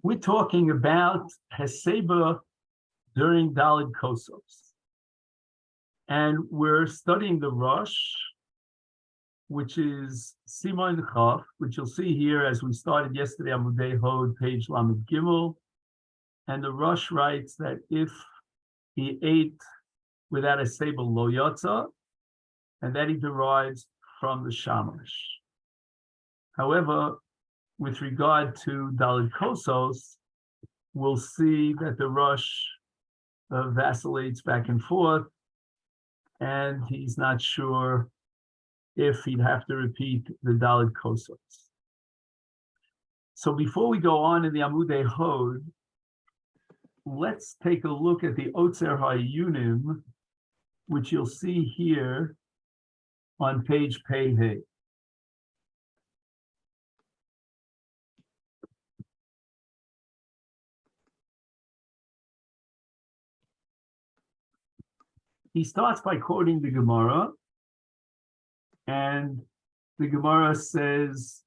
We're talking about Heseiba during Daled Kosos. And we're studying the Rosh, which is Simon Chaf, which you'll see here as we started yesterday, Amudei Hod, page Lamed Gimel. And the Rosh writes that if he ate without Heseiba lo yotza, and that he derives from the Shamash. However, with regard to Daled Kosos, we'll see that the Rosh vacillates back and forth, and he's not sure if he'd have to repeat the Daled Kosos. So before we go on in the Amudei Hod, let's take a look at the Otzer HaYunim, which you'll see here on page Pei Hey. He starts by quoting the Gemara, and the Gemara says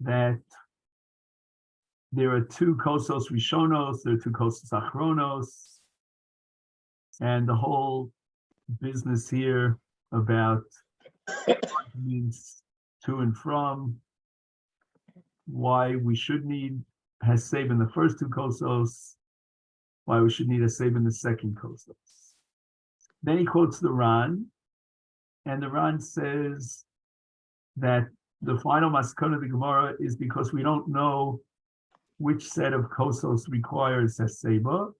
that there are two Kosos Rishonos, there are two Kosos Achronos, and the whole business here about means to and from, why we should need Heseiba in the first two Kosos, why we should need Heseiba in the second Kosos. Then he quotes the Ran, and the Ran says that the final maskana of the Gemara is because we don't know which set of Kosos requires Heseiba.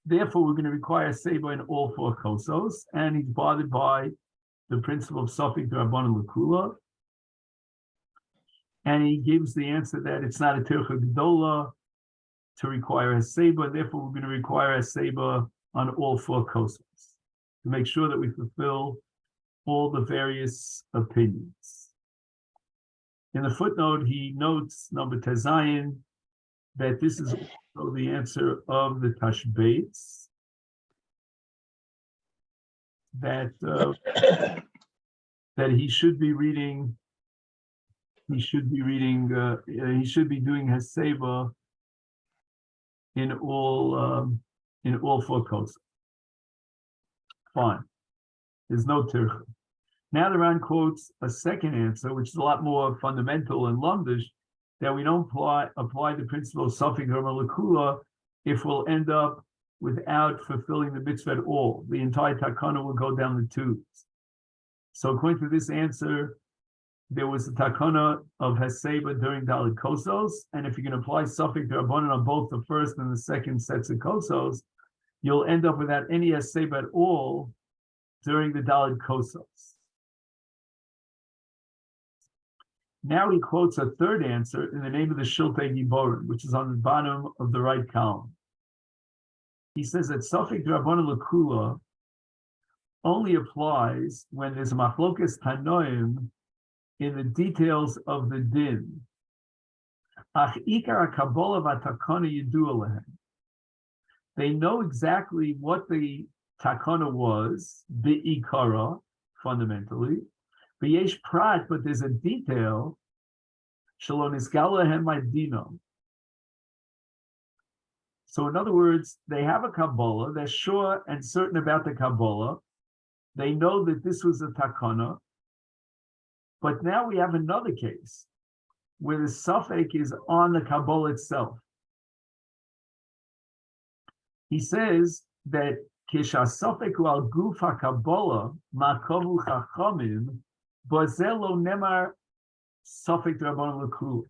Therefore, we're going to require Heseiba in all four Kosos, and he's bothered by the principle of Sofik D'Rabbanan L'Kula. And he gives the answer that it's not a Tircha Gdola to require Heseiba, therefore we're going to require Heseiba on all four Kosos, to make sure that we fulfill all the various opinions. In the footnote, he notes, number Tezayin, that this is also the answer of the Tashbates, that he should be reading, he should be doing Heseiba in all four Kosos. Fine. There's no tircha. Now the Ran quotes a second answer, which is a lot more fundamental and lumdish, that we don't apply the principle of Sofik D'Rabbanan L'Kula if we'll end up without fulfilling the mitzvah at all. The entire takana will go down the tubes. So according to this answer, there was a takana of Heseiba during Daled Kosos, and if you can apply Sofik D'Rabbanan on both the first and the second sets of Kosos, you'll end up without any Heseiba at all during the Daled Kosos. Now he quotes a third answer in the name of the Shiltei Giborim, which is on the bottom of the right column. He says that Sofik D'Rabbanan L'Kula only applies when there's a machlokas tanoim in the details of the din. Ach ikar hakabola v'takana yidu alehem. They know exactly what the takana was, bi'ikara, fundamentally. V'yesh prat, but there's a detail, shelo nisgal lehem ma'dino. So in other words, they have a Kabbalah, they're sure and certain about the Kabbalah, they know that this was a takana, but now we have another case where the suffix is on the Kabbalah itself. He says that Kisha Sofek al Guf HaKabbalah Ma'kovu Chachamim Bozelo Nemar Sofek D'Rabbanan L'Kula.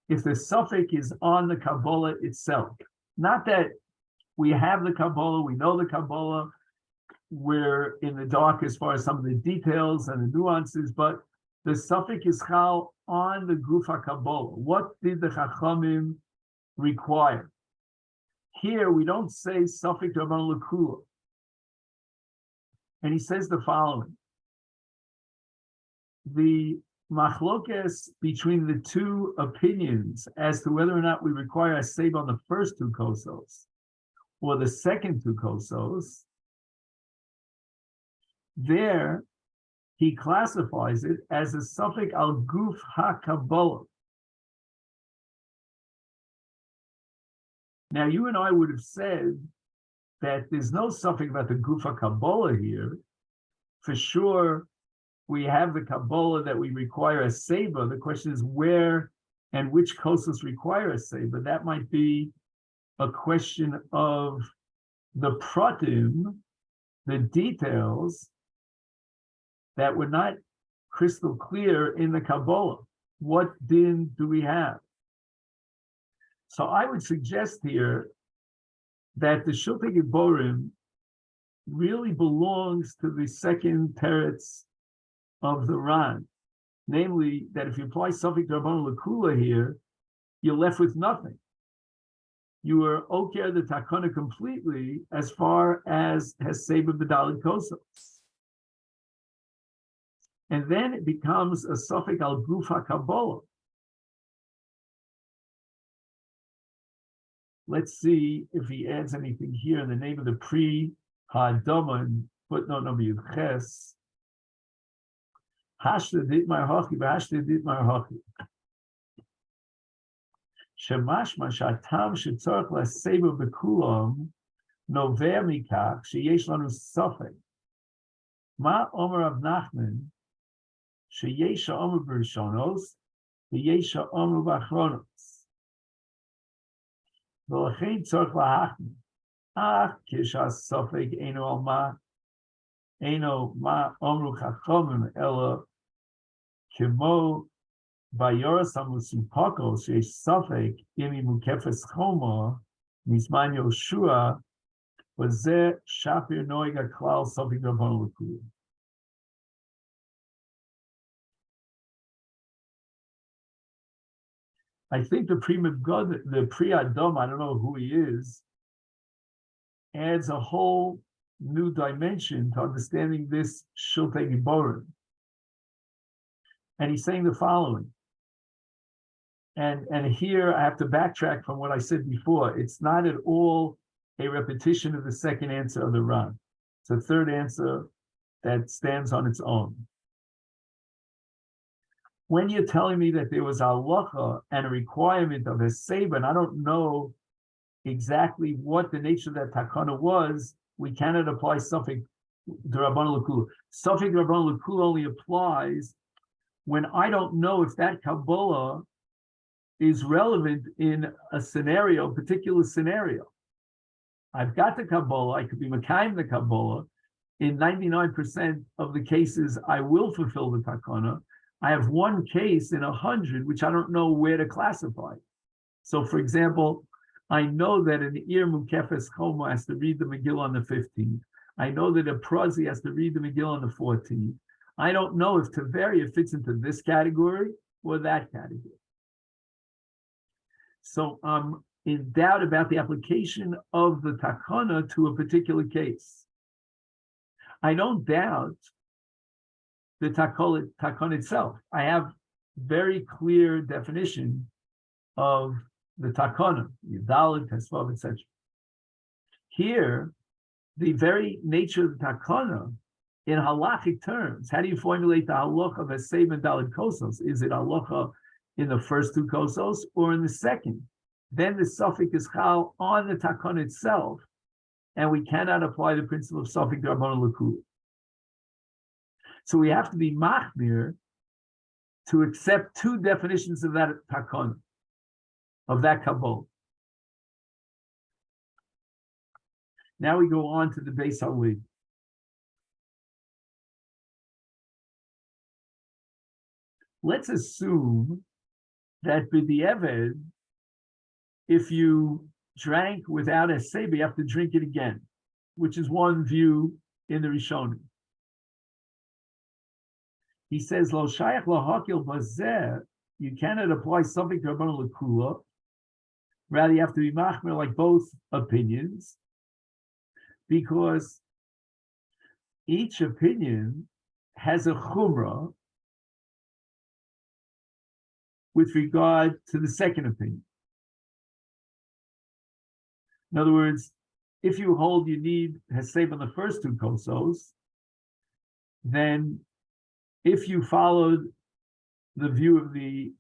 If the suffix is on the Kabbalah itself, not that we have the Kabbalah, we know the Kabbalah, we're in the dark as far as some of the details and the nuances, but the suffix is chal on the Guf HaKabbalah. What did the Chachamim require? Here, we don't say Sofik D'Rabbanan L'Kula. And he says the following. The machlokes between the two opinions as to whether or not we require a Heseiba on the first two Kosos or the second two Kosos, there he classifies it as a Sofik al Guf HaKabbalah. Now, you and I would have said that there's no suffix about the Gufa Kabbalah here. For sure, we have the Kabbalah that we require a Heseiba. The question is where and which Kosos require a Heseiba. That might be a question of the pratim, the details that were not crystal clear in the Kabbalah. What din do we have? So I would suggest here that the Shulchan Giborim really belongs to the second teretz of the Ran, namely that if you apply Safek Rabbanan L'Kula here, you're left with nothing. You are oker the takana completely as far as Heseiba B'Dalet Kosos. And then it becomes a Safek al Guf HaKabbalah. Let's see if he adds anything here in the name of the Pri Ha'adama and footnote number Yudches. Hashda Ditmar Hachi, Hashda Ditmar Hachi. Shemashma Shatam Shetzorach L'Heseiba B'Kulam Nover Mikach Sheyesh Lanu Safek. Ma Omer Rav Nachman Sheyesh Omer B'Rishonos V'yesh Omer B'Achronos. V'Lachein Tzorach L'Hachmi Ach Kishas Safek Eino Al Ma Eino Ma Omru Chachomim Ela Kimo Bayoras Hamusupako Sheish Safek Imi Mukefes Choma Mizman Yoshua V'Zeh Shapir Noiga Klal Safek Rabbanan L'Kula. I think the Pri Adom, I don't know who he is, adds a whole new dimension to understanding this Shulchan Giborim. And he's saying the following. And here I have to backtrack from what I said before. It's not at all a repetition of the second answer of the Ran. It's a third answer that stands on its own. When you're telling me that there was a halacha and a requirement of Heseiba, and I don't know exactly what the nature of that takana was, we cannot apply Safek Rabbanan L'Kula. Safek Rabbanan L'Kula only applies when I don't know if that Kabbalah is relevant in a scenario, a particular scenario. I've got the Kabbalah, I could be Mekayim the Kabbalah. In 99% of the cases, I will fulfill the takana. I have one case in 100 which I don't know where to classify. So, for example, I know that an Ir Mukefes Choma has to read the Megillah on the 15th. I know that a Prazi has to read the Megillah on the 14th. I don't know if Tiveria fits into this category or that category. So I'm in doubt about the application of the takana to a particular case. I don't doubt the takana itself. I have very clear definition of the takana, Yudalid, Tesvav, etc. Here, the very nature of the takana, in halachic terms, how do you formulate the halacha of Heseiba and Daled Kosos? Is it halacha in the first two Kosos or in the second? Then the suffix is chal on the takana itself, and we cannot apply the principle of Safek Rabbanan L'Kula. So we have to be machmir to accept two definitions of that takana, of that kabbalah. Now we go on to the Beis Halid. Let's assume that b'di'eved, if you drank without a Heseiba, you have to drink it again, which is one view in the Rishonim. He says, Lo shayach lahakil bazeh, you cannot apply Safek Rabbanan L'Kula. Rather, you have to be machmir like both opinions, because each opinion has a chumrah with regard to the second opinion. In other words, if you hold you need Heseiba on the first two Kosos, then if you followed the view of the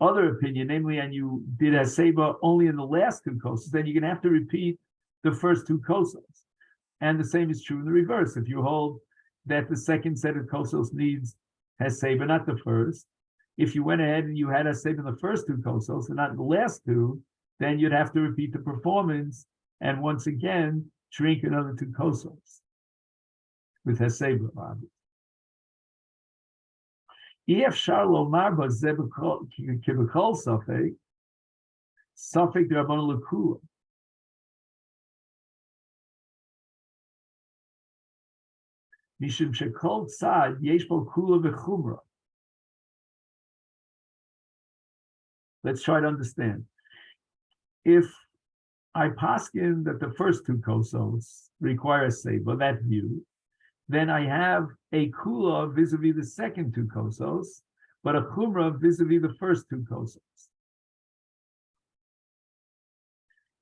other opinion, namely, and you did Heseiba only in the last two kosos, then you're going to have to repeat the first two kosos. And the same is true in the reverse. If you hold that the second set of kosos needs Heseiba, not the first, if you went ahead and you had Heseiba in the first two kosos and not in the last two, then you'd have to repeat the performance and once again drink another two kosos with Heseiba. If Sharlo Marba Kibakol Safek, Safek Rabban Lakula. Mishum Shekol Tzad Yeshbo Kula V'Chumra. Let's try to understand. If I paskin that the first two kosos require a seiba, that view, then I have a kula vis-a-vis the second two kosos, but a chumra vis-a-vis the first two kosos.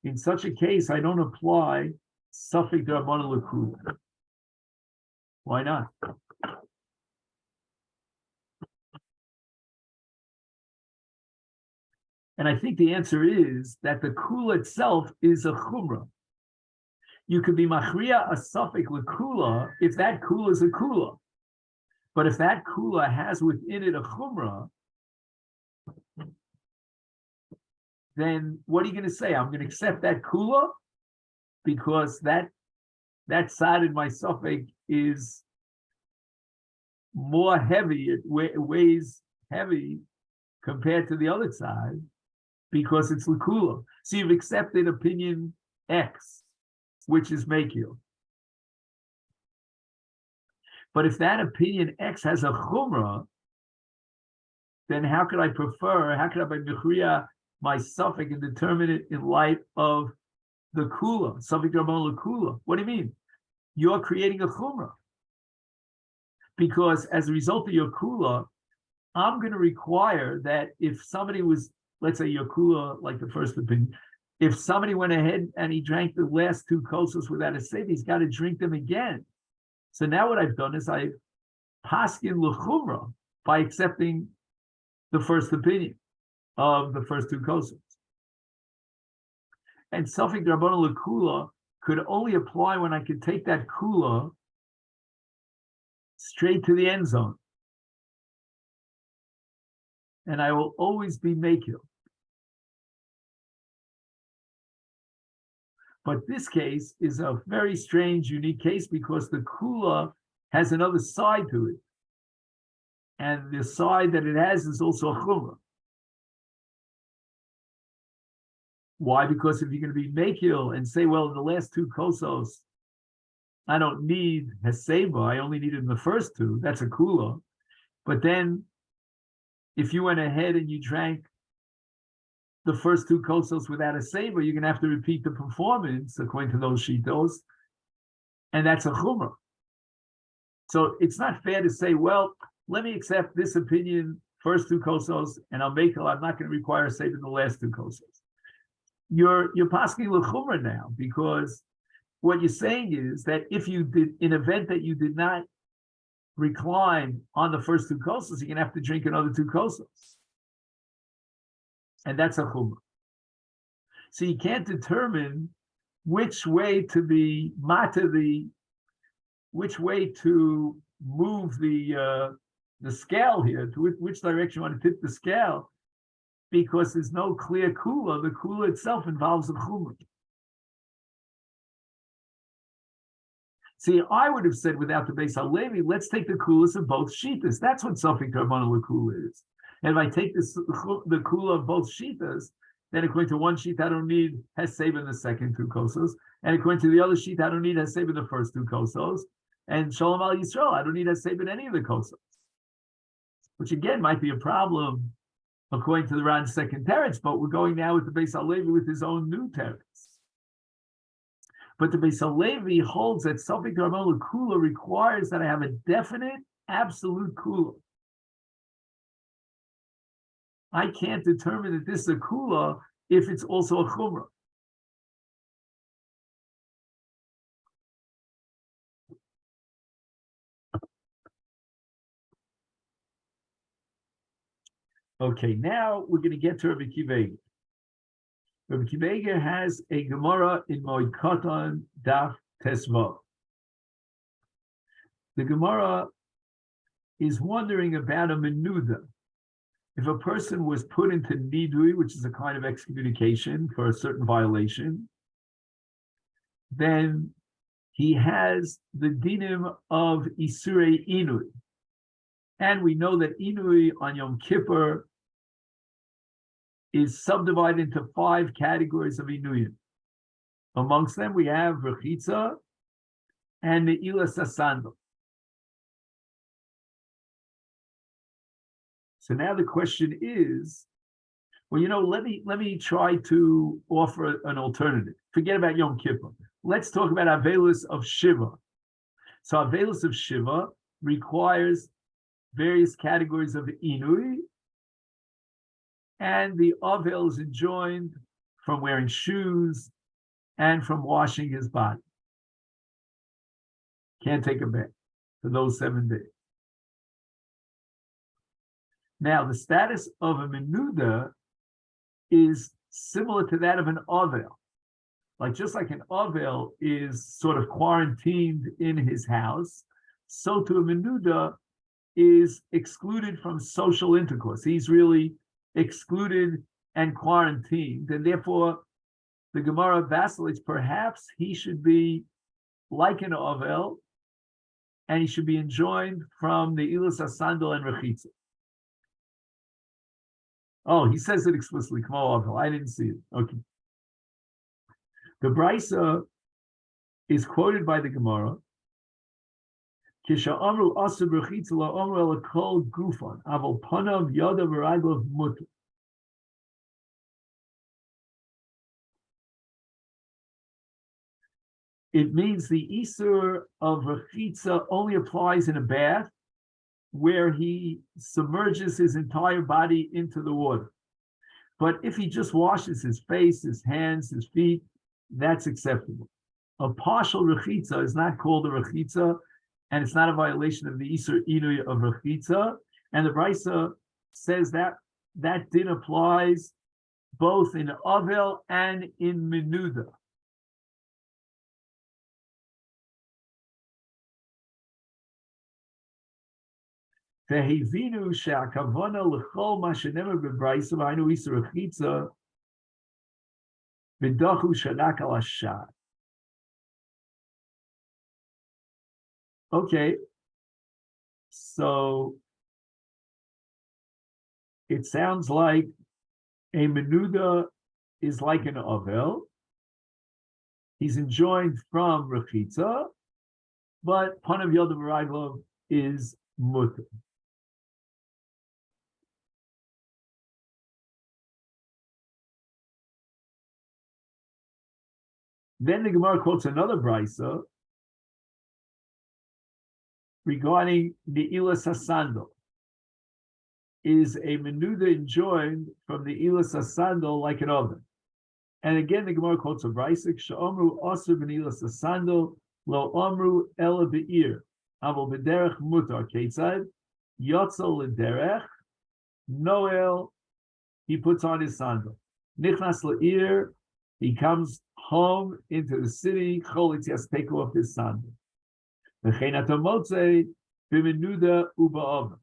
In such a case, I don't apply suffix d'rabbanan l'kula. Why not? And I think the answer is that the kula itself is a chumra. You could be machriya a suffix l'kula if that kula is a kula. But if that kula has within it a chumra, then what are you going to say? I'm going to accept that kula because that side in my suffix is more heavy. It weighs heavy compared to the other side because it's l'kula. So you've accepted opinion X, which is mekil. But if that opinion X has a chumrah, then how could I be mechriya my suffix and determine it in light of the kula, suffix d'rabbanan l'kula? What do you mean? You're creating a chumrah. Because as a result of your kula, I'm going to require that if somebody was, let's say your kula, like the first opinion, if somebody went ahead and he drank the last two kosos without a save, he's got to drink them again. So now what I've done is I've paskin l'chumra by accepting the first opinion of the first two kosos. And suffix d'rabbanan l'kula could only apply when I could take that kula straight to the end zone. And I will always be mekil. But this case is a very strange, unique case because the kula has another side to it. And the side that it has is also a chumrah. Why? Because if you're going to be mekil and say, well, in the last two kosos, I don't need Heseiba, I only need it in the first two, that's a kula. But then if you went ahead and you drank the first two kosos without a saber, you're going to have to repeat the performance according to those shitos, and that's a chumrah. So it's not fair to say, well, let me accept this opinion, first two kosos, and I'm not going to require a saber in the last two kosos. You're pasking l'chumrah now, because what you're saying is that if you did, in event that you did not recline on the first two kosos, you're going to have to drink another two kosos. And that's a chumrah. So you can't determine which way to be which way to move the scale here, to which direction you want to tip the scale, because there's no clear kula. The kula itself involves a chumrah. See, I would have said without the Beis HaLevi, let's take the kulas of both shitas. That's what suffix d'rabbanan l'kula is. And if I take the kula of both shitas, then according to one sheet, I don't need Heseiba in the second two kosos. And according to the other sheet, I don't need Heseiba in the first two kosos. And Shalom al Yisrael, I don't need Heseiba in any of the kosos. Which again might be a problem according to the Ran's second teretz, but we're going now with the Beis HaLevi with his own new teretz. But the Beis HaLevi holds that suffix d'rabbanan l'kula requires that I have a definite, absolute kula. I can't determine that this is a kula if it's also a chumrah. Okay, now we're going to get to Rabbi Kiva. Rabbi Kiva has a Gemara in Moed Katan Daf Tesvav. The Gemara is wondering about a menuda. If a person was put into nidui, which is a kind of excommunication for a certain violation, then he has the dinim of Isurei Inui. And we know that Inui on Yom Kippur is subdivided into 5 categories of Inuyim. Amongst them, we have Rechitza and Ne'ilas Asandal. So now the question is, well, let me try to offer an alternative. Forget about Yom Kippur. Let's talk about Avelus of Shiva. So Avelus of Shiva requires various categories of Inui, and the Avel is enjoined from wearing shoes and from washing his body. Can't take a bath for those 7 days. Now, the status of a menuda is similar to that of an Avel. Just like an Avel is sort of quarantined in his house, so to a menuda is excluded from social intercourse. He's really excluded and quarantined, and therefore the Gemara vacillates. Perhaps he should be like an Avel, and he should be enjoined from the Ilas Asandal and Rechitza. Oh, he says it explicitly. Come on, Avel. I didn't see it. Okay. The Brisa is quoted by the Gemara. Kisha amru asur b'rechitza la amru ela kol gufan aval panav yadav v'raglav mutar. It means the isur of rechitza only applies in a bath where he submerges his entire body into the water. But if he just washes his face, his hands, his feet, that's acceptable. A partial rechitza is not called a rechitza, and it's not a violation of the Isur Inui of Rechitza. And the Brisa says that din applies both in Avel and in Menuda. Vehivinu she'akavana l'chol ma shenemer b'Brisa v'hainu Isur Rechitza v'dachu sharak al hashad. Okay, so it sounds like a menuda is like an Avel. He's enjoined from Rechitza, but Panav Yodav V'Raglav is mutar. Then the Gemara quotes another Brisa regarding the Ilas Asandal. Is a menuda enjoined from the Ilas Asandal like an oven? And again, the Gemara quotes a Brisa, Sha'omru asur b'Ilas Asandal lo omru ela be'ir aval b'derech mutar ketzad yotzal l'derech noel, he puts on his sandal. Nichnas le'ir, he comes home into the city. Chol itzias, take off his sandal. V'chein atomotze b'menuda u'ba'oven.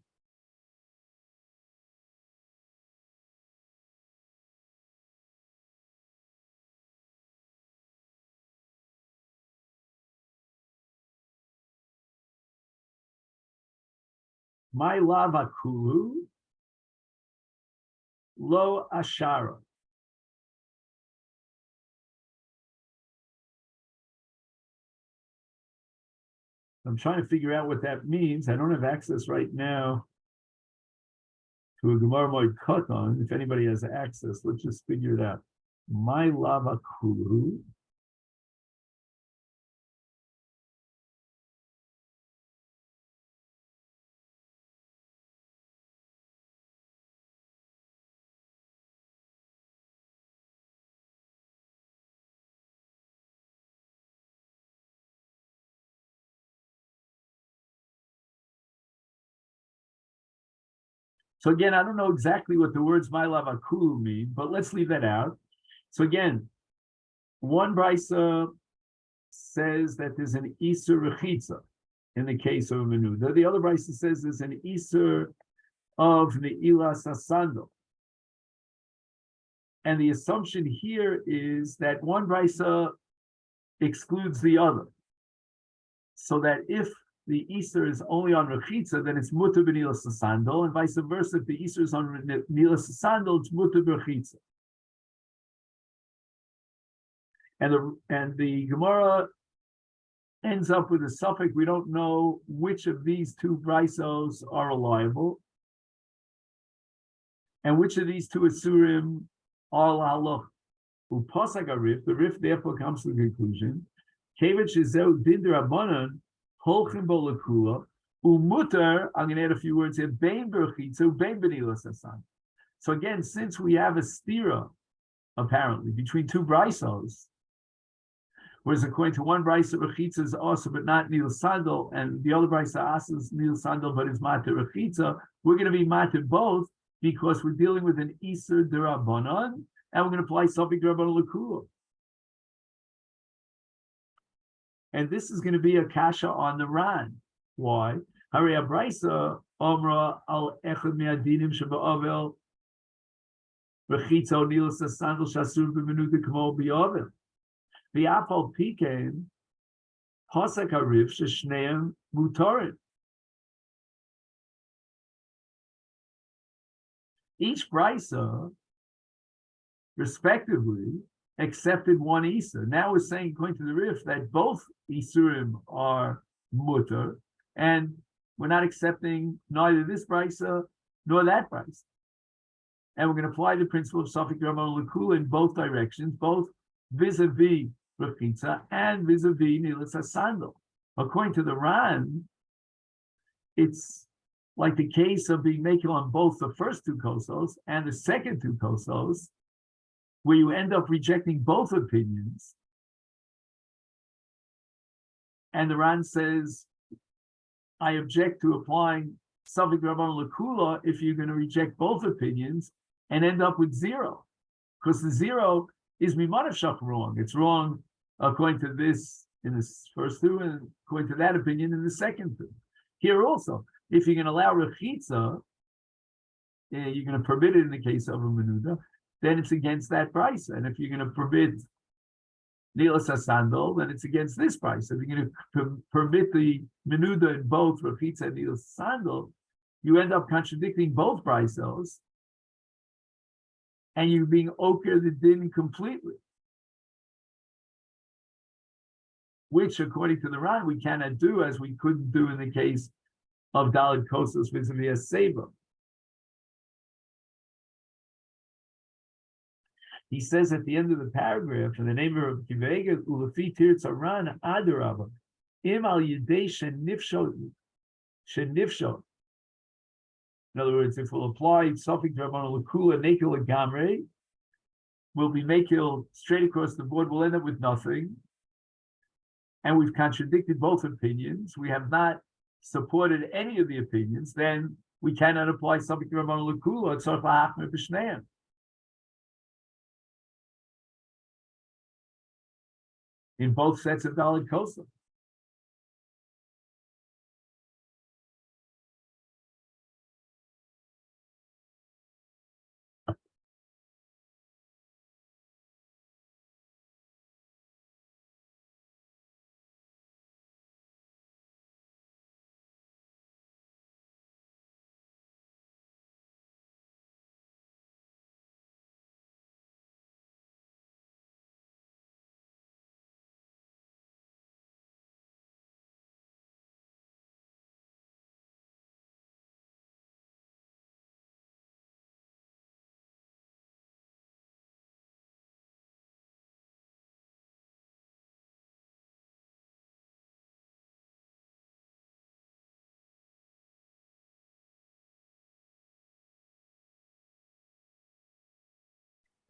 My lava kulu lo ashara. I'm trying to figure out what that means. I don't have access right now to a Gemara Moed Katan. If anybody has access, let's just figure it out. My lava kulu. So again, I don't know exactly what the words Ma'alav Akulu mean, but let's leave that out. So again, one brisa says that there's an Isur Rechitza in the case of a menuda. The other brisa says there's an Isur of Ne'ilas Asandal. And the assumption here is that one brisa excludes the other. So that if the Isur is only on Rechitza, then it's mutter b'nilas sandal, and vice versa. If the Isur is on nilas sandal, it's mutter b'Rechitza. And the Gemara ends up with a suffix. We don't know which of these two brisos are reliable, and which of these two asurim are halach. Upasak arif. The rif therefore comes to the conclusion. Kevich izeu din d'Rabbanan holchim bo lekula umutar. I'm going to add a few words here. Bein b'Rechitza, bein b'nilas hasan. So again, since we have a stira apparently between two brisos, whereas according to one brisa, Rechitza is also but not nil sandal, and the other brisa asks nil sandal but is mater Rechitza, we're going to be mater both because we're dealing with an Isur d'Rabbanan, and we're going to apply Sofik d'Rabbanan L'Kula. And this is going to be a kasha on the Ran. Why? Hari Abraisa Omra al Echad Me'adinim Shaba'avel Rechitza o Nilas Sandal Shasur B'Menuda K'mo B'Avel. V'Apal Pikein Pasek Harif Sheshneim Mutorin. Each brisa, respectively, accepted one Isur. Now we're saying, according to the Rif, that both Isurim are mutter, and we're not accepting neither this brisa nor that brisa. And we're going to apply the principle of Sofik D'Rabbanan L'Kula in both directions, both vis-a-vis Rechitza and vis-a-vis Nilas HaSandal. According to the Ran, it's like the case of being making on both the first two kosos and the second two kosos, where you end up rejecting both opinions. And the Ran says, I object to applying Sofik D'Rabbanan L'Kula if you're going to reject both opinions and end up with zero. Because the zero is Mimanavshach wrong. It's wrong according to this in the first two, and according to that opinion in the second two. Here also, if you're going to allow Rechitza, you're going to permit it in the case of a Menuda, then it's against that price. And if you're going to permit Nilas HaSandal, then it's against this price. If you're going to permit the Menuda in both Rechitza and Nilas HaSandal, you end up contradicting both prices, and you're being oker the din completely. Which, according to the Ran, we cannot do, as we couldn't do in the case of Daled Kosos vis-a-vis Heseiba. He says at the end of the paragraph, in the name of Kivega, Ulafi Tirtza Ran Adarabba, Im al Yidei Shenifsho. In other words, if we'll apply Sofik D'Rabbanan L'Kula Nekil Gamre, we'll be Nekil straight across the board, we'll end up with nothing. And we've contradicted both opinions. We have not supported any of the opinions, then we cannot apply Sofik D'Rabbanan L'Kula at Tzorch L'Hachmer B'Shneim. In both sets of Daled Kosos.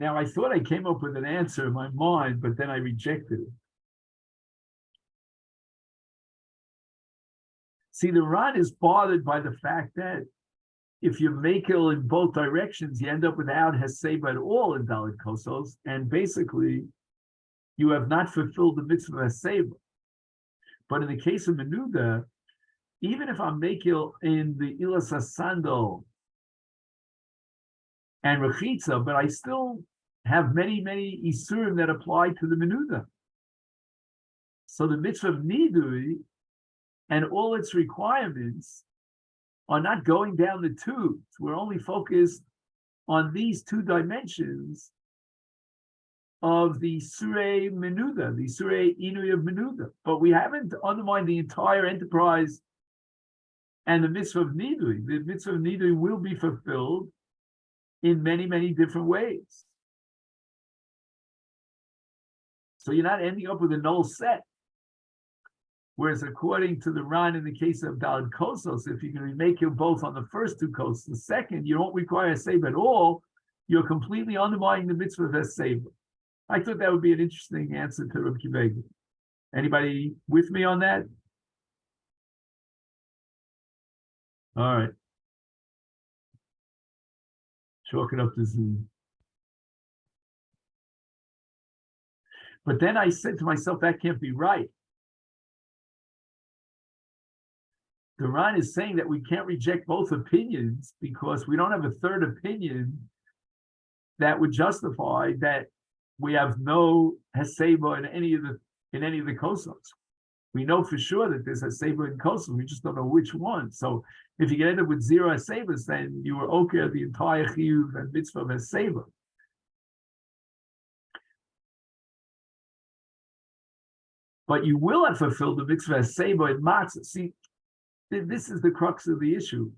Now, I thought I came up with an answer in my mind, but then I rejected it. See, the Ran is bothered by the fact that if you make it in both directions, you end up without Heseiba at all in Dalit Kosos, and basically you have not fulfilled the mitzvah of Heseiba. But in the case of Menuda, even if I'm making in the Ilas Asando and Rechitza, but I still have many Isurim that apply to the Menuda. So the mitzvah of Nidui and all its requirements are not going down the tubes. We're only focused on these two dimensions of the Surei Menuda, the Surei Inui of Menuda. But we haven't undermined the entire enterprise and the mitzvah of Nidui. The mitzvah of Nidui will be fulfilled in many different ways. So you're not ending up with a null set. Whereas according to the Ran in the case of Daled Kosos, if you're going to make it both on the first two coasts, the second, you don't require a Heseiba at all, you're completely undermining the mitzvah of Heseiba. I thought that would be an interesting answer to Rabbi Kiva. Anybody with me on that? All right. Chalk it up to Zoom. But then I said to myself, that can't be right. The Ran is saying that we can't reject both opinions because we don't have a third opinion that would justify that we have no Heseiba in any of the Kosos. We know for sure that there's Heseiba in Kosos, we just don't know which one. So if you end up with 0 Heseibas, then you were okay the entire Chiyuv and mitzvah of Heseiba. But you will have fulfilled the mitzvah Heseiba in Matzah. See, this is the crux of the issue.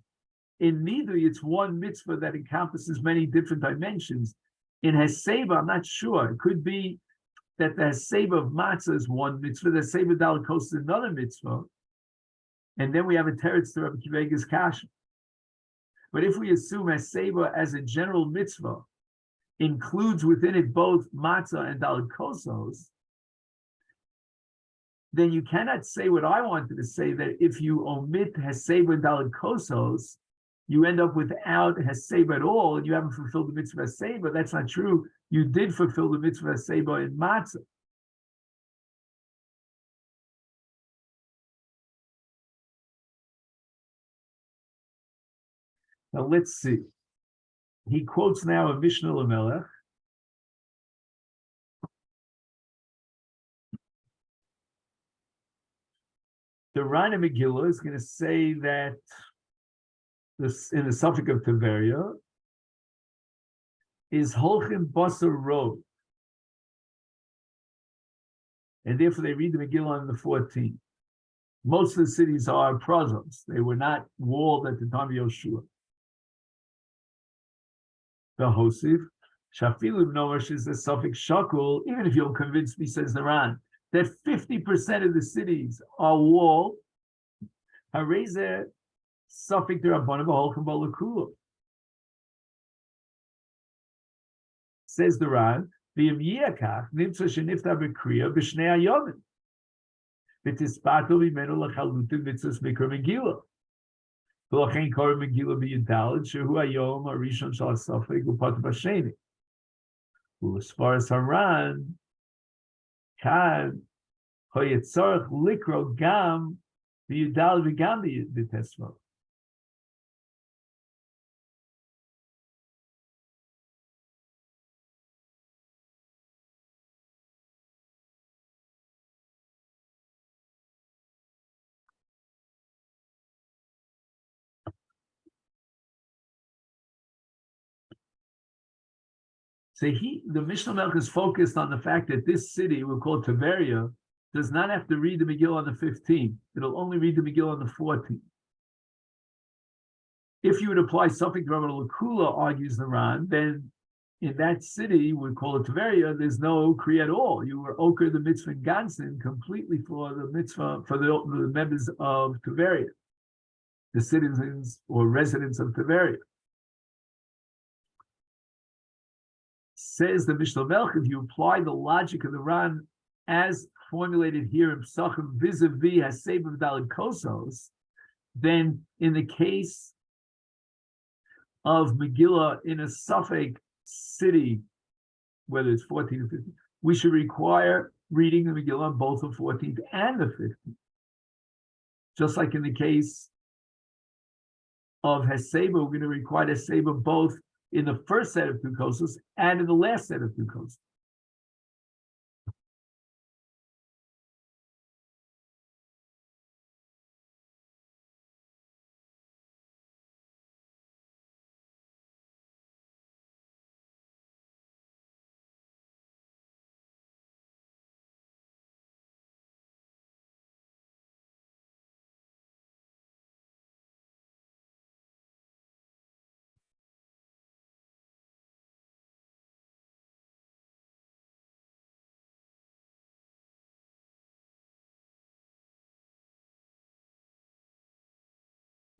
In Nidui, it's one mitzvah that encompasses many different dimensions. In Heseiba, I'm not sure. It could be that the Heseiba of Matzah is one mitzvah, the Heseiba Daled Kosos is another mitzvah, and then we have a teretz to Rabbi Kivega's kasha. But if we assume Heseiba as a general mitzvah includes within it both Matzah and Daled Kosos, then you cannot say what I wanted to say, that if you omit Heseiba and Daled Kosos, you end up without Heseiba at all, and you haven't fulfilled the mitzvah Heseiba. That's not true. You did fulfill the mitzvah Heseiba in Matzah. Now let's see. He quotes now a Mishnah Lamelech. The Ran in Megillah is going to say that this, in the suffix of Tiberia, is Holchim Basar Road. And therefore they read the Megillah on the 14th. Most of the cities are prozos. They were not walled at the time of Yoshua. The Hosif, Shafilim Noash is the suffix Shakul, even if you'll convince me, says the Ran, that 50% of the cities are walled. Hareze suffix Rabbanim Holchim Balakula. Says the Ran, V'im Yiakach Nimtza Shenifta B'Kriya B'Shnei Hayomim V'Tispato V'Menu L'Chalutim Mitzvos Mikra Megillah V'Lachein Kor Megillah B'Yudalad Shehu Hayom Harishon Shal Suffix U'Pat B'Sheni As far as Haran Kan Hoyetzorach Likro Gam V'Yudalad V'Gam B'Tesmo. So the Mishnah Melech is focused on the fact that this city, we'll call Tiberia, does not have to read the Megillah on the 15th. It'll only read the Megillah on the 14th. If you would apply suffix Rabban Lakula, argues the Ran, then in that city, we call it Tiberia, there's no Kriya at all. You were Oker the mitzvah in Gansen completely for the mitzvah, for the members of Tiberia, the citizens or residents of Tiberia. Says the Mishnah Melech, if you apply the logic of the Ran as formulated here in Pesachim vis-a-vis Heseiba Daled Kosos, then in the case of Megillah in a Suffolk city, whether it's 14 or 15, we should require reading the Megillah on both the 14th and the 15th. Just like in the case of Heseiba, we're going to require Heseiba both in the first set of two Kosos and in the last set of two Kosos.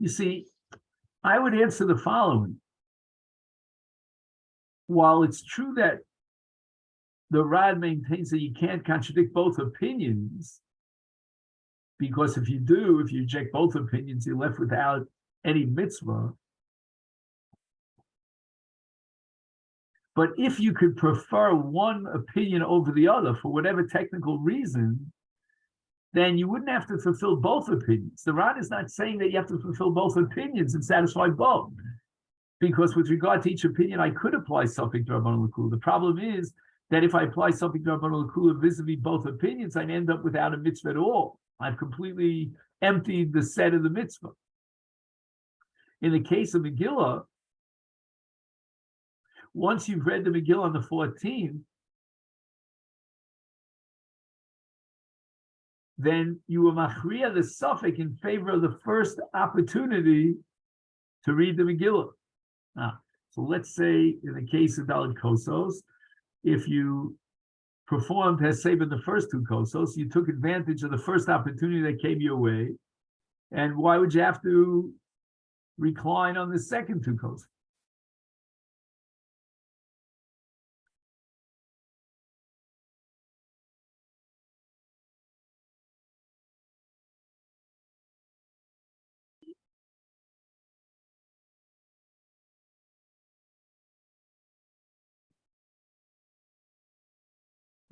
You see, I would answer the following. While it's true that the Rad maintains that you can't contradict both opinions, because if you reject both opinions, you're left without any mitzvah. But if you could prefer one opinion over the other for whatever technical reason, then you wouldn't have to fulfill both opinions. The Rad is not saying that you have to fulfill both opinions and satisfy both. Because with regard to each opinion, I could apply Suffolk D'Rabbanan L'Kula. The problem is that if I apply Suffolk D'Rabbanan L'Kula vis-a-vis both opinions, I end up without a mitzvah at all. I've completely emptied the set of the mitzvah. In the case of Megillah, once you've read the Megillah on the 14th, then you will machriya the Suffolk in favor of the first opportunity to read the Megillah. So let's say in the case of Daled Kosos, if you performed Heseiba in the first two Kosos, you took advantage of the first opportunity that came your way, and why would you have to recline on the second two Kosos?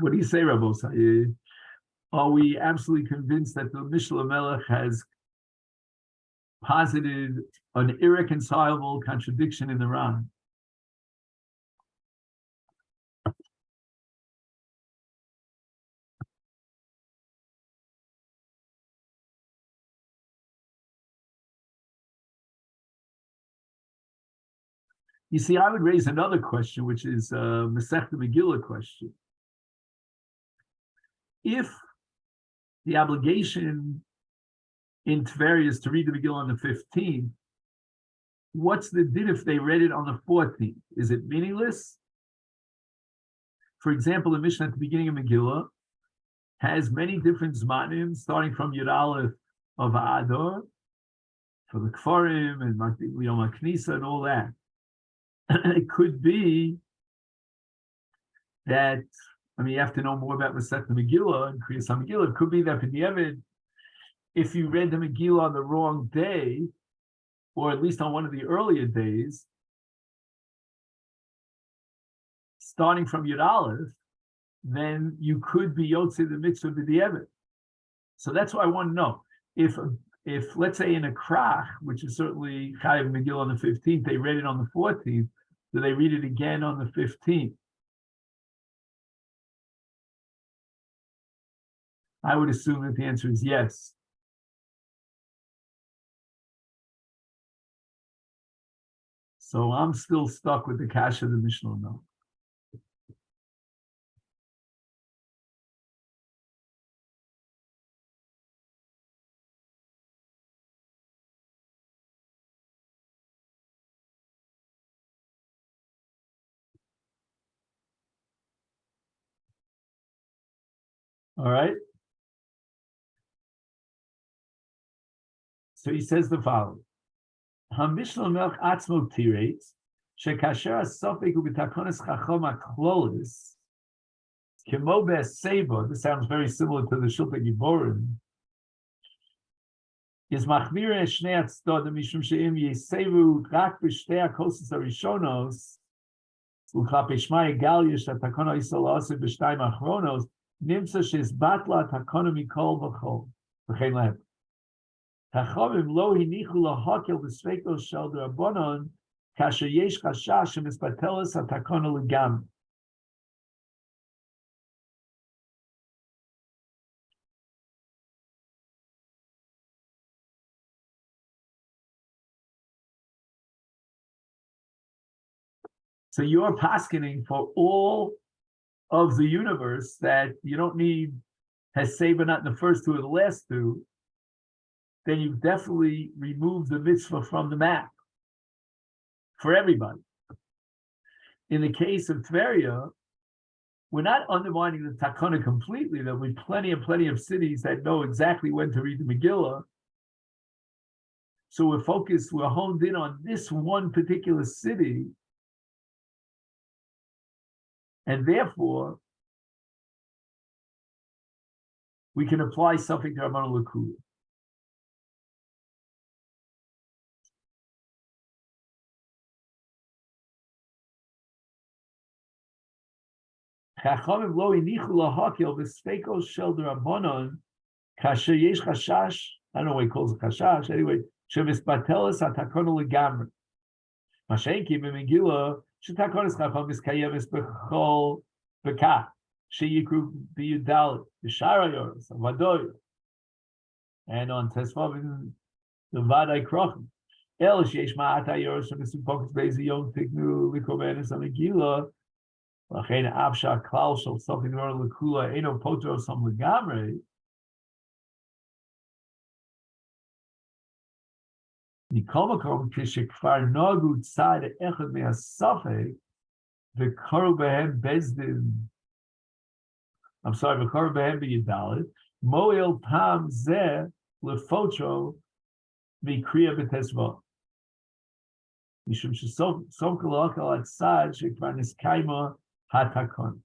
What do you say, Rabosai? Are we absolutely convinced that the Mishnah Melech has posited an irreconcilable contradiction in the Ran? You see, I would raise another question, which is a Masechet Megillah question. If the obligation in Tveria is to read the Megillah on the 15th, what's the din if they read it on the 14th? Is it meaningless? For example, the Mishnah at the beginning of Megillah has many different zmanim, starting from Yud Aleph of Adar, for the Kfarim and Yom HaKnisa and all that. It could be that, you have to know more about Masechet Megillah and Kriyas HaMegillah. It could be that if you read the Megillah on the wrong day, or at least on one of the earlier days, starting from Yud Aleph, then you could be Yotzei the mitzvah b'di'evet. So that's what I want to know. If let's say in a krach, which is certainly Chayav Megillah on the 15th, they read it on the 14th, do they read it again on the 15th? I would assume that the answer is yes. So I'm still stuck with the kasha of the Mishnah no. All right. So he says the following. HaMishnah Melech Atzmo Tirates, Shekasher HaSofek Ubitakonis Chachom HaKlolis, Kemo Be'Heseiba, this sounds very similar to the Shulchan Giborim, is machmira shnei atzodim mishum she'im yisevu rak b'shtei hakosos harishonos u'klape shma yigal yesh hatakona yisrael aseh b'shtayim achronos nimtza she'izbatla hatakona mikol v'chol v'chein lehem. Chachamim lo hinichu lahakel b'sveikos shel d'Rabbanon kasher yesh chashash she'mizbateles hatakona legam. So you're paskening for all of the universe that you don't need Heseiba not in the first two or the last two, then you've definitely removed the mitzvah from the map for everybody. In the case of Tveria, we're not undermining the takana completely. There'll be plenty of cities that know exactly when to read the Megillah. So we're honed in on this one particular city, and therefore we can apply something to Rabbanan L'Kula. Chachamim lo inichu lahakel v'sveikos shel d'Rabbanon kasher yesh chashash. I don't know why he calls it chashash. Anyway, she'misbateles hatakona legamri. Masechet b'Megillah shetakonas chacham miskayemes b'chol b'kach sheyikru b'yudalit b'shara yoros avadoy, and on Tesvav the Vadai Krochim. El sheyesh ma'ata yoros shemisupokes b'ezi yom tiknu likomenes Megillah. L'chein avsha klal shel something Rabbanan L'Kula eino potro sam legamri. Nikol makom kishekfar nagu tzad echad me'asafek v'karu behem bezdin. I'm sorry, v'karu behem b'yidalit moel tam zeh lefotro mikriya b'tesva. Mishum shesom kolakal atzad shekfar niskaima hatakon.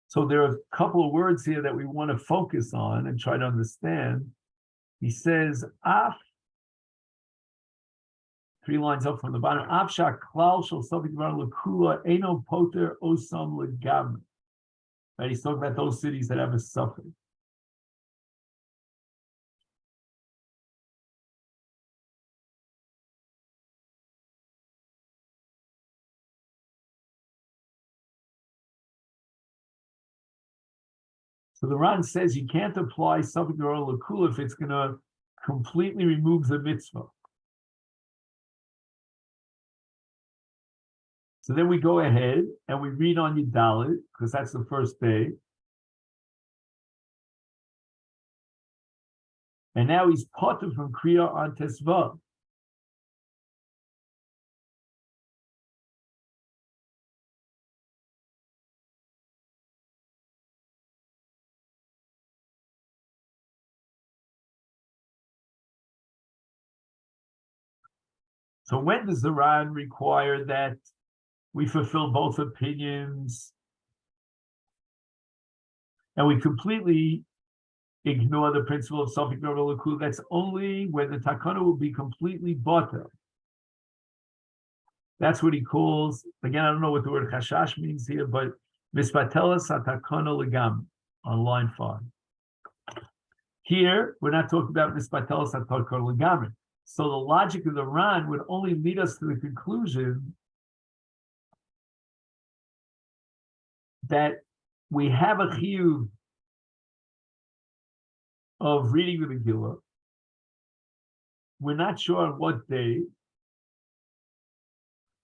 So there are a couple of words here that we want to focus on and try to understand. He says, "Af," 3 lines up from the bottom. "Afsha klal shel something Rabbanan L'Kula eino poter osam legam." Right? He's talking about those cities that have a suffix. So the Ran says you can't apply something to Rabbanan L'Kula if it's going to completely remove the mitzvah. So then we go ahead and we read on Yudalit, because that's the first day. And now he's potter from Kriya on Tesvav. So when does the Ran require that we fulfill both opinions and we completely ignore the principle of something Rabbanan L'Kula? That's only when the takana will be completely bottom. That's what he calls, again, I don't know what the word chashash means here, but mispateles hatakana legam on line 5. Here, we're not talking about mispateles hatakana legam. So the logic of the Ran would only lead us to the conclusion that we have a chiyuv of reading the Megillah. We're not sure on what day.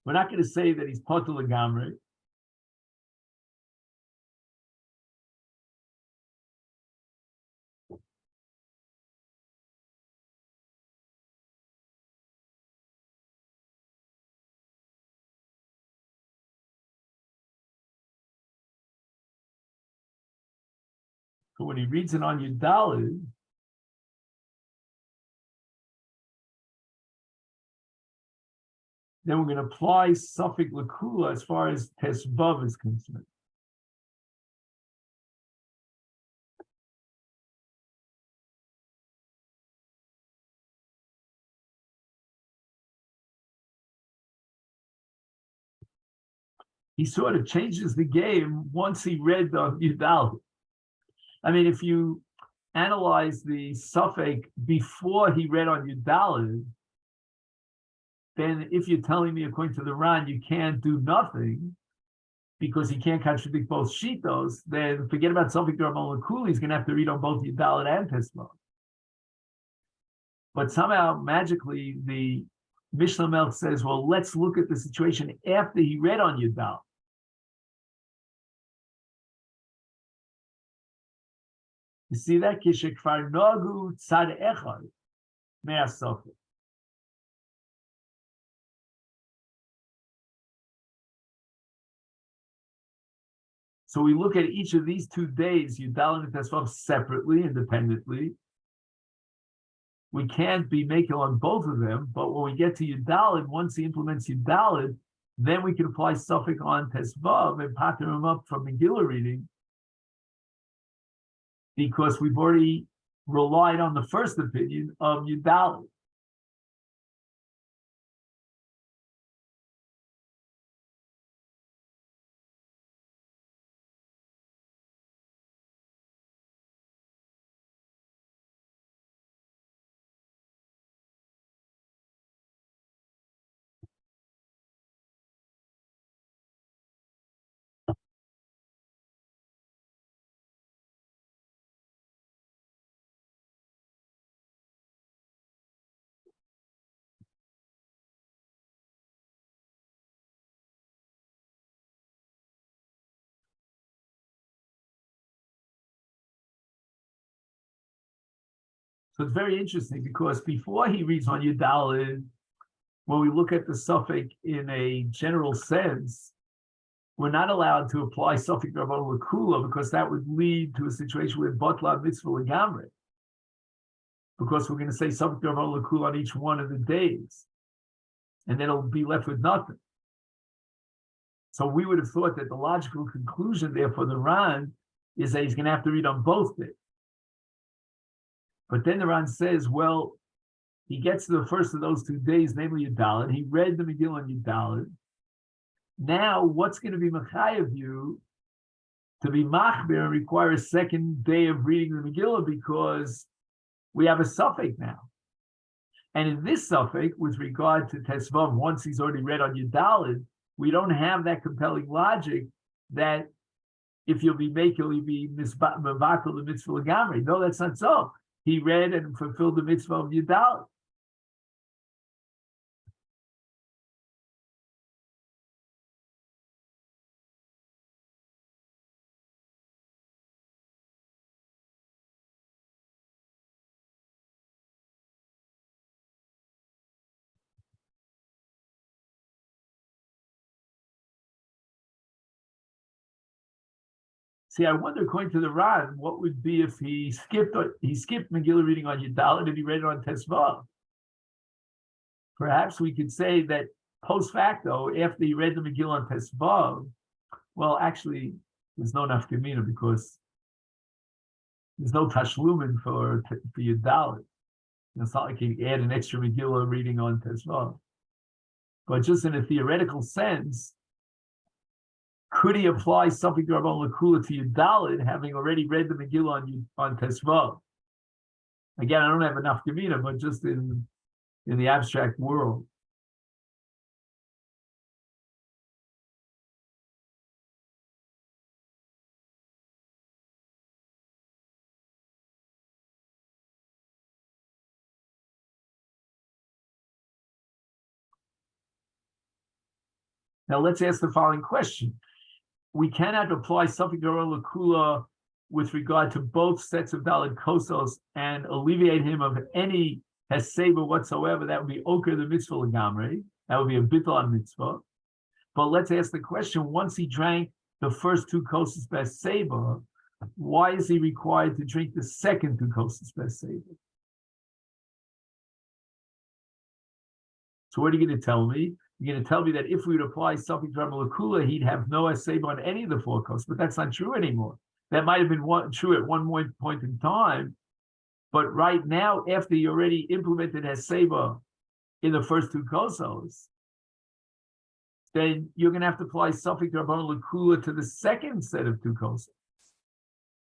We're not going to say that he's poter legamri. So when he reads it on Yudalid, then we're going to apply suffix lakula as far as tesvav is concerned. He sort of changes the game once he read on Yudalid. I mean, if you analyze the suffix before he read on Yudalid, then if you're telling me according to the Ran you can't do nothing because he can't contradict both shitos, then forget about suffix Rabban Lakuli. He's going to have to read on both Yudalid and Tesvav. But somehow magically the Mishnah Melch says, well, let's look at the situation after he read on Yudalid. You see that? Kishekfar Nagu Tzad Echad Me'asofik. So we look at each of these 2 days, Yudalid and Tesvav, separately, independently. We can't be making on both of them, but when we get to Yudalid, once he implements Yudalid, then we can apply suffix on Tesvav and pattern him up from Megillah reading, because we've already relied on the first opinion of Yudalid. So it's very interesting because before he reads on Yudalid, when we look at the suffix in a general sense, we're not allowed to apply suffix Rabban Lakula because that would lead to a situation where Batla Mitzvah Legamre. Because we're going to say suffix Rabban Lakula on each one of the days, and then it'll be left with nothing. So we would have thought that the logical conclusion there for the Ran is that he's going to have to read on both days. But then the Ran says, well, he gets to the first of those 2 days, namely Yudalid. He read the Megillah on Yudalid. Now, what's going to be Machayev you to be Machbir and require a second day of reading the Megillah because we have a suffix now. And in this suffix, with regard to Tesvav, once he's already read on Yudalid, we don't have that compelling logic that if you'll be making, you'll be Mavakel the Mitzvah Legamri. No, that's not so. He read and fulfilled the mitzvah of Yudalid. See, I wonder, according to the Ran, what would be if he skipped Megillah reading on Yudalid and he read it on Tesvav? Perhaps we could say that post facto, after he read the Megillah on Tesvav, well, actually, there's no nafkamina because there's no tashlumin for Yudalid. It's not like he add an extra Megillah reading on Tesvav. But just in a theoretical sense, could he apply something to Rabban Lakula to Yudalid, having already read the Megillah on Tesvav? Again, I don't have enough Gemina, but just in the abstract world. Now let's ask the following question. We cannot apply something to Rabban Lakula with regard to both sets of Daled Kosos and alleviate him of any Heseiba whatsoever. That would be Oker the mitzvah legamre. That would be a bittul on mitzvah. But let's ask the question, once he drank the first 2 Kosos Heseiba, why is he required to drink the second two Kosos Heseiba? So what are you going to tell me? You're going to tell me that if we would apply Safik Drama Lakula, he'd have no Heseiba on any of the four Kosos, but that's not true anymore. That might have been true at one point in time, but right now, after you already implemented Heseiba in the first two Kosos, then you're going to have to apply Safik Drama Lakula to the second set of two Kosos.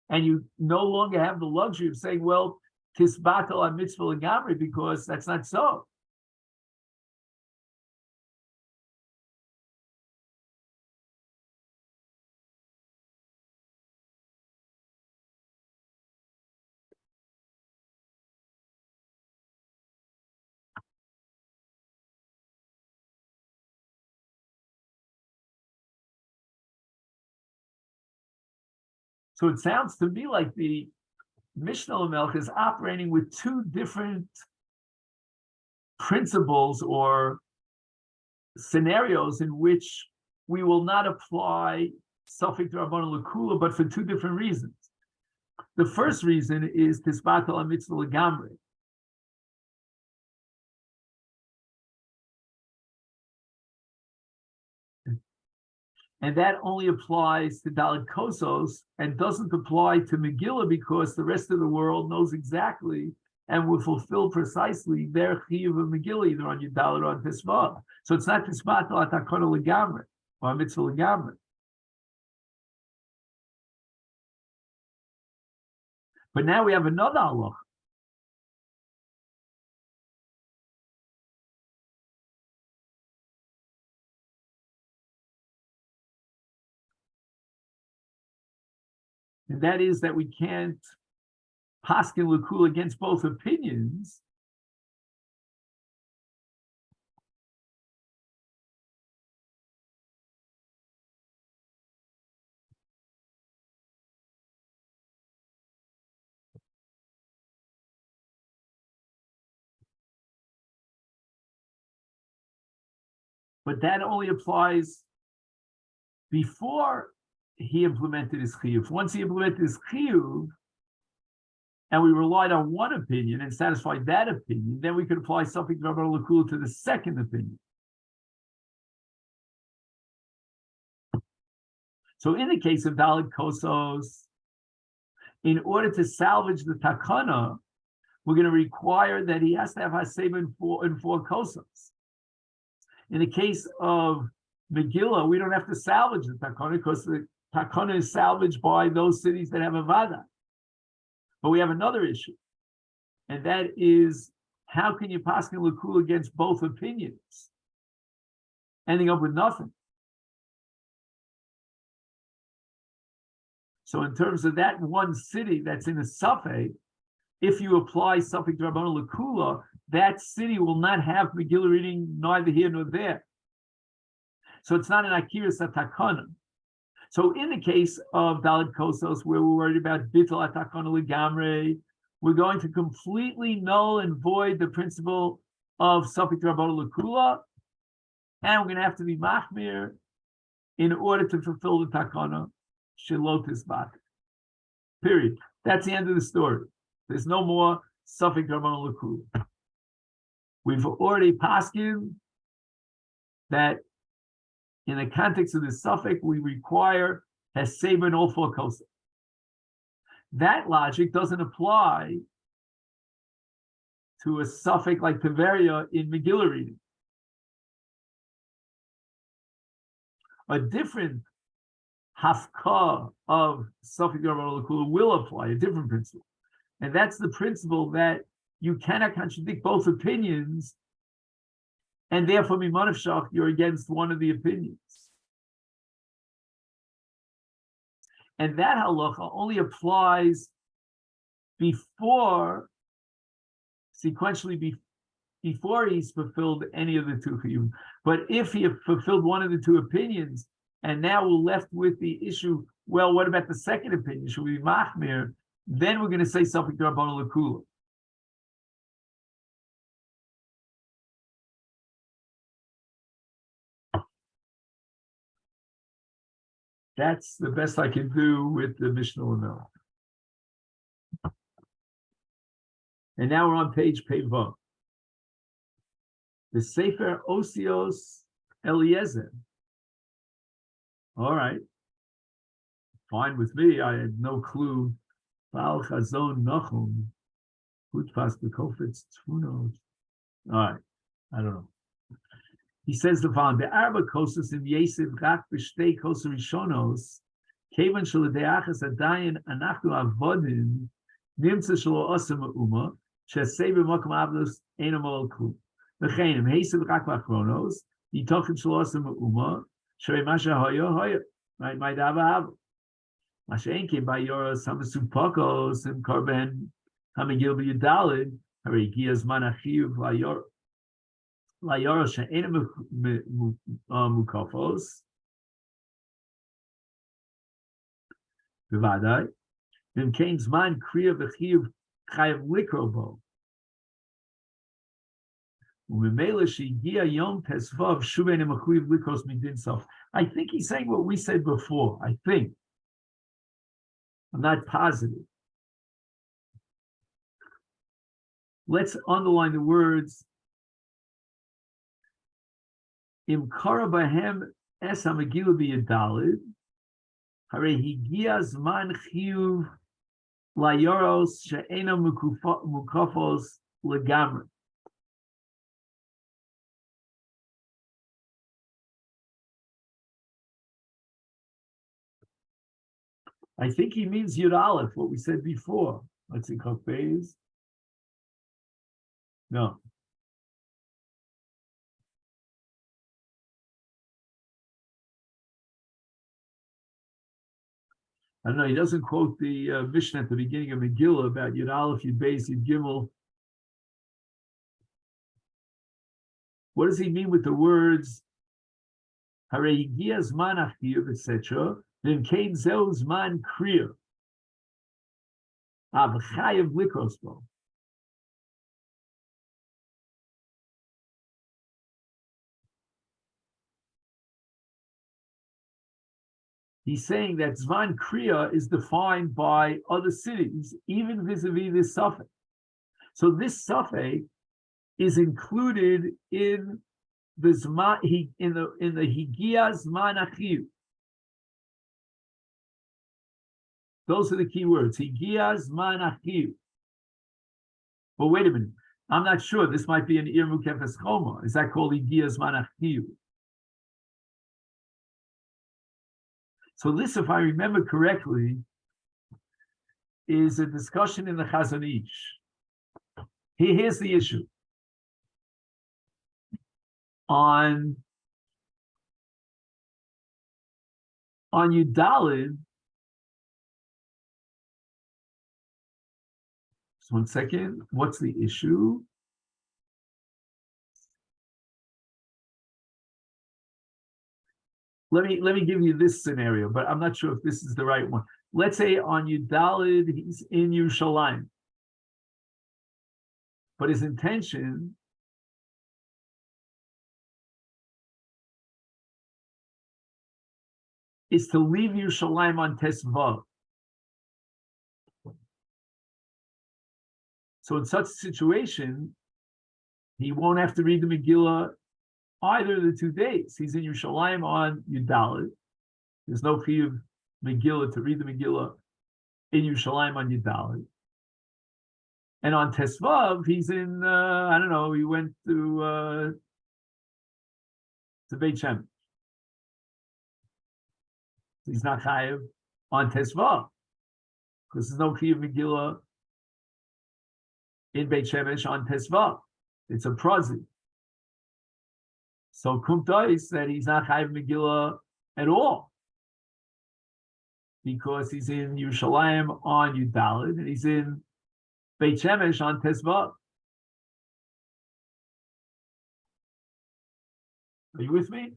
And you no longer have the luxury of saying, well, Tisbatel on Mitzvah Lagamri, because that's not so. So it sounds to me like the Mishnah Lamelch is operating with two different principles or scenarios in which we will not apply Safik Rabbanan Lakula, but for two different reasons. The first reason is Tisbatel Mitzvah Lagamri. And that only applies to Dalit Kosos and doesn't apply to Megillah because the rest of the world knows exactly and will fulfill precisely their chiyuv of Megillah, either on Yudalit or on Tisva. So it's not Tisbatel Atakona Lagamri or Mitzvah Lagamri. But now we have another halacha. And that is that we can't paskin l'kul against both opinions. But that only applies before he implemented his chiyuv. Once he implemented his chiyuv, and we relied on one opinion and satisfied that opinion, then we could apply something to the second opinion. So in the case of Dalit Kosos, in order to salvage the takana, we're going to require that he has to have Heseiba in four Kosos. In the case of Megillah, we don't have to salvage the takana because the takana is salvaged by those cities that have a vada. But we have another issue, and that is how can you paskin l'kul against both opinions, ending up with nothing? So in terms of that one city that's in a safek, if you apply safek d'Rabbanan l'kula, that city will not have Megillah reading neither here nor there. So it's not an akiras atakana. So in the case of Dalit Kosos, where we're worried about bittul atakana legamre, we're going to completely null and void the principle of safek d'Rabbanan l'kula, and we're going to have to be machmir in order to fulfill the takana shilotis bat. Period. That's the end of the story. There's no more safek d'Rabbanan l'kula. We've already paskin that in the context of the suffix, we require Heseiba in all four Kosos. That logic doesn't apply to a suffix like Teveria in Megillah reading. A different hafka of suffix will apply, a different principle. And that's the principle that you cannot contradict both opinions, and therefore, Miman of Shach, you're against one of the opinions. And that halacha only applies before, sequentially, before he's fulfilled any of the two chiyuvim. But if he fulfilled one of the two opinions, and now we're left with the issue, well, what about the second opinion? Should we be machmir? Then we're going to say something to Rabbanan l'kula. That's the best I can do with the Mishnah Lamel. And now we're on page Peva. The Sefer Osios Eliezer. All right. Fine with me. I had no clue. Baal Chazon Nachum. Hutfas Bekofetz Tfunos. All right. I don't know. He says the following: the Arba Kosos in Yesiv Rak B'Shtei Kosos Rishonos, Kevan Shel Deachas Adayin Anachnu Avodim Nimtza Shelo Osem Uma Shesei B'Makom Avdos Einam Ol Klum. V'chein Heseiba Rak B'Achronos Yitochen Shelo Osem Uma Shrei Masha Hoyo Hoyo. Right, my Dava Hav. Masha Enke Bayoros Hamasu Pokos and Korben Hamigil B'Yudalid Harei Giyaz Manachiyuv Layor. La Yorosha Enam Mukafos. Bevadai. Then Kain's man Kriya V'Chiv Chayav Likrobo. Umemela Shigia Yom Tesvav Shuven Emachuyev Likros Midin Sof. I think he's saying what we said before. I think. I'm not positive. Let's underline the words. Im kara bahem es hamagilu b'yadalid, harei higia zman chiyuv layoros she'ena mukafos legamri. I think he means Yud Aleph, what we said before. Let's see, Chafez. No. I don't know, he doesn't quote the Mishnah at the beginning of Megillah about Yud Aleph, Yud Beis, Yud Gimel. What does he mean with the words Harei higia zman achiyuv, etc.? Then Kain zeu zman kriya. Avchayev likros bo. He's saying that Zman Kriya is defined by other cities, even vis-a-vis this suffix. So this suffix is included in the Zman, in the Higia Zman Achiv. Those are the key words. Higia Zman Achiv. But wait a minute. I'm not sure. This might be an Ir Mukefes Choma. Is that called Higia Zman Achiv? So this, if I remember correctly, is a discussion in the Chazon Ish. Here's the issue. On Yudalid, just 1 second, what's the issue? Let me give you this scenario, but I'm not sure if this is the right one. Let's say on Yudalid, he's in Yerushalayim, but his intention is to leave Yerushalayim on Tesvav. So in such a situation, he won't have to read the Megillah either of the 2 days. He's in Yerushalayim on Yudalid. There's no chiyuv Megillah to read the Megillah in Yerushalayim on Yudalid. And on Tesvav, he's in, I don't know, he went to Beit Shemesh. He's not chayiv on Tesvav, because there's no chiyuv Megillah in Beit Shemesh on Tesvav. It's a prazi. So Kumtais said he's not chayiv Megillah at all, because he's in Yerushalayim on Yudalid and he's in Beit Shemesh on Tesvav. Are you with me?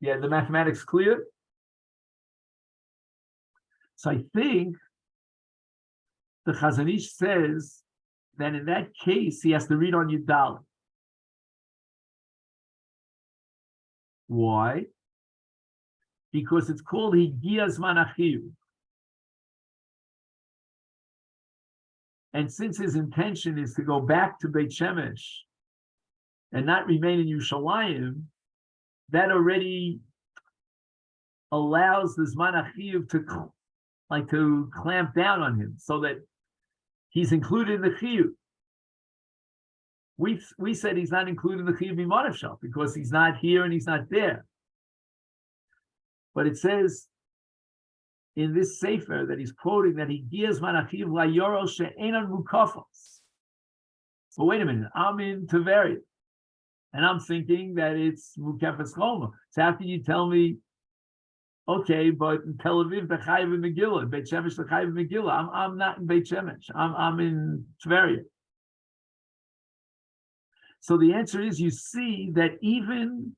Yeah, the mathematics clear? So I think the Chazon Ish says that in that case he has to read on Yudalid. Why? because it's called Higias Manachiu. And since his intention is to go back to Beit Shemesh and not remain in Yerushalayim, that already allows the Zman Achiv to clamp down on him, so that he's included in the Chiyuv. We said he's not included in the Chiyuv Mimonavshal because he's not here and he's not there. But it says in this sefer that he's quoting that he gives Manachiv la yoro she'enon mukafos. But wait a minute, I'm in Tveria, and I'm thinking that it's mukafos choma. So how can you tell me? Okay, but in Tel Aviv, the Chayiv and Megillah, Beit Shemesh, the Chayiv and Megillah. I'm not in Beit Shemesh. I'm in Tveria. So the answer is, you see that even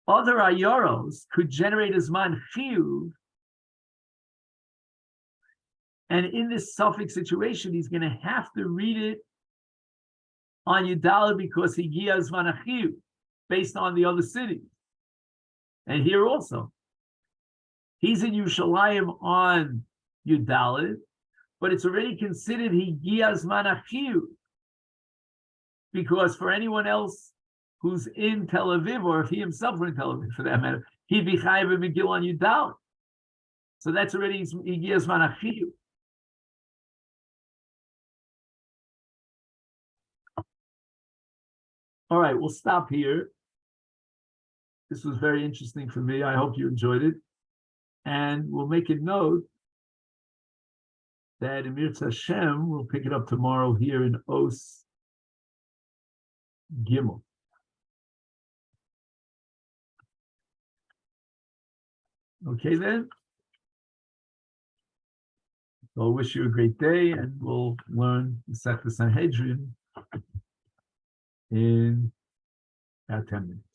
other ayoros could generate a Zman Chiyuv, and in this suffix situation, he's going to have to read it on Yudala because he gives Zman Chiyuv based on the other cities. And here also, he's in Yerushalayim on Yudalit, but it's already considered he gives Zman Chiyuv, because for anyone else who's in Tel Aviv, or if he himself were in Tel Aviv for that matter, he'd be Chayiv and Megillah on Yudalit. So that's already he gives Zman Chiyuv. All right, we'll stop here. This was very interesting for me. I hope you enjoyed it. And we'll make a note that Emir Hashem will pick it up tomorrow here in Os Gimel. Okay then. So I wish you a great day, and we'll learn the Masechet Sanhedrin in about 10 minutes.